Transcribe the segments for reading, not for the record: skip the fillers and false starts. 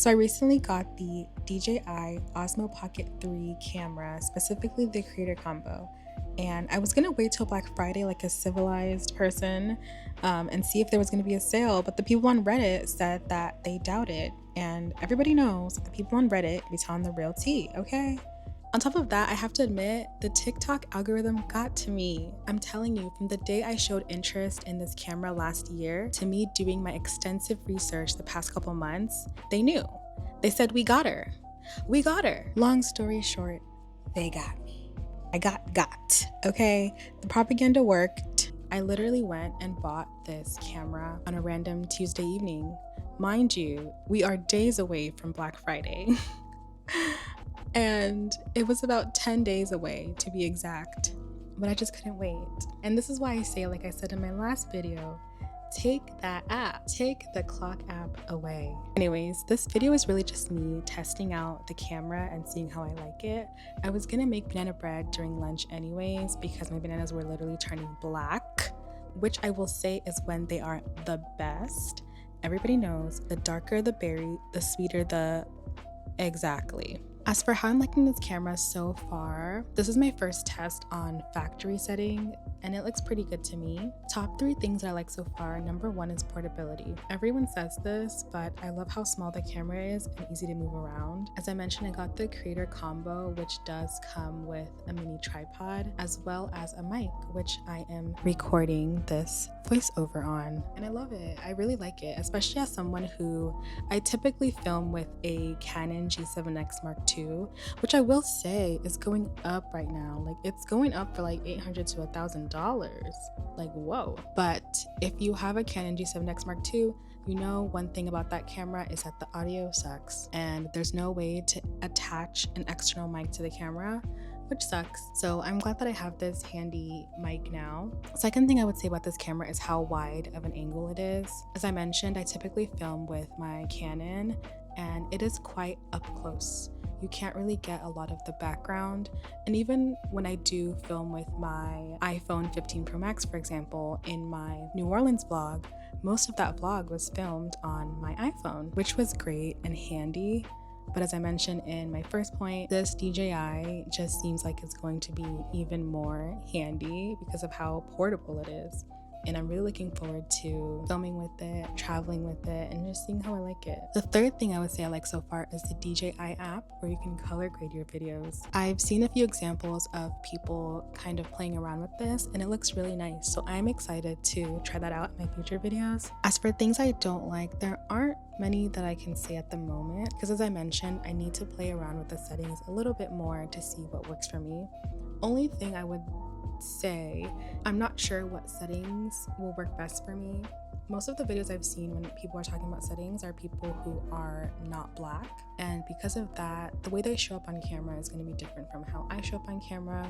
So I recently got the DJI Osmo Pocket 3 camera, specifically the creator combo. And I was gonna wait till Black Friday like a civilized person and see if there was gonna be a sale, but the people on Reddit said that they doubted. And everybody knows that the people on Reddit be telling the real tea, okay? On top of that, I have to admit, the TikTok algorithm got to me. I'm telling you, from the day I showed interest in this camera last year to me doing my extensive research the past couple months, they knew. They said, we got her. We got her. Long story short, they got me. I got, okay? The propaganda worked. I literally went and bought this camera on a random Tuesday evening. Mind you, we are days away from Black Friday. And it was about 10 days away to be exact, but I just couldn't wait. And this is why I say, like I said in my last video, take that app, take the clock app away. Anyways, this video is really just me testing out the camera and seeing how I like it. I was gonna make banana bread during lunch anyways because my bananas were literally turning black, which I will say is when they are the best. Everybody knows the darker the berry, the sweeter the... Exactly. As for how I'm liking this camera so far, this is my first test on factory setting and it looks pretty good to me. Top 3 things that I like so far. Number 1 is portability. Everyone says this, but I love how small the camera is and easy to move around. As I mentioned, I got the creator combo, which does come with a mini tripod as well as a mic, which I am recording this voiceover on. And I love it. I really like it, especially as someone who I typically film with a Canon G7X Mark II, which I will say is going up right now. Like it's going up for like $800 to $1,000. Like whoa. But if you have a Canon G7X Mark II, you know one thing about that camera is that the audio sucks and there's no way to attach an external mic to the camera, which sucks. So I'm glad that I have this handy mic now. Second thing I would say about this camera is how wide of an angle it is. As I mentioned, I typically film with my Canon and it is quite up close. You can't really get a lot of the background. And even when I do film with my iPhone 15 Pro Max, for example, in my New Orleans vlog, most of that vlog was filmed on my iPhone, which was great and handy. But as I mentioned in my first point, this DJI just seems like it's going to be even more handy because of how portable it is. And I'm really looking forward to filming with it, traveling with it, and just seeing how I like it. The third thing I would say I like so far is the DJI app where you can color grade your videos. I've seen a few examples of people kind of playing around with this and it looks really nice. So I'm excited to try that out in my future videos. As for things I don't like, there aren't many that I can say at the moment because as I mentioned, I need to play around with the settings a little bit more to see what works for me. Only thing I would say, I'm not sure what settings will work best for me. Most of the videos I've seen when people are talking about settings are people who are not black, and because of that, the way they show up on camera is going to be different from how I show up on camera,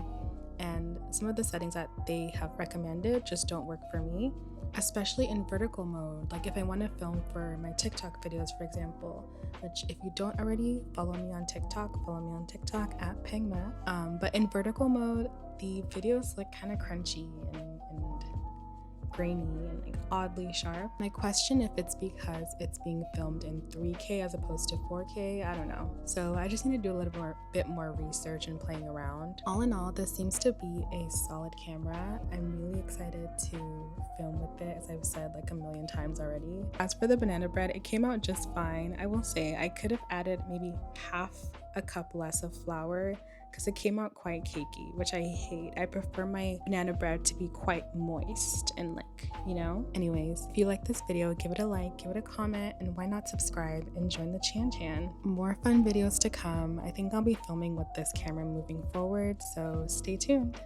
and some of the settings that they have recommended just don't work for me, especially in vertical mode. Like if I want to film for my TikTok videos, for example, which if you don't already follow me on TikTok, follow me on TikTok at @pengmeuf. But in vertical mode, the videos look kind of crunchy and grainy and like oddly sharp. And I question if it's because it's being filmed in 3K as opposed to 4K. I don't know. So I just need to do a little bit more research and playing around. All in all, this seems to be a solid camera. I'm really excited to film with it, as I've said like a million times already. As for the banana bread, it came out just fine. I will say I could have added maybe half a cup less of flour because it came out quite cakey, which I hate. I prefer my banana bread to be quite moist and like, you know? Anyways, if you like this video, give it a like, give it a comment, and why not subscribe and join the Chan. More fun videos to come. I think I'll be filming with this camera moving forward, so stay tuned.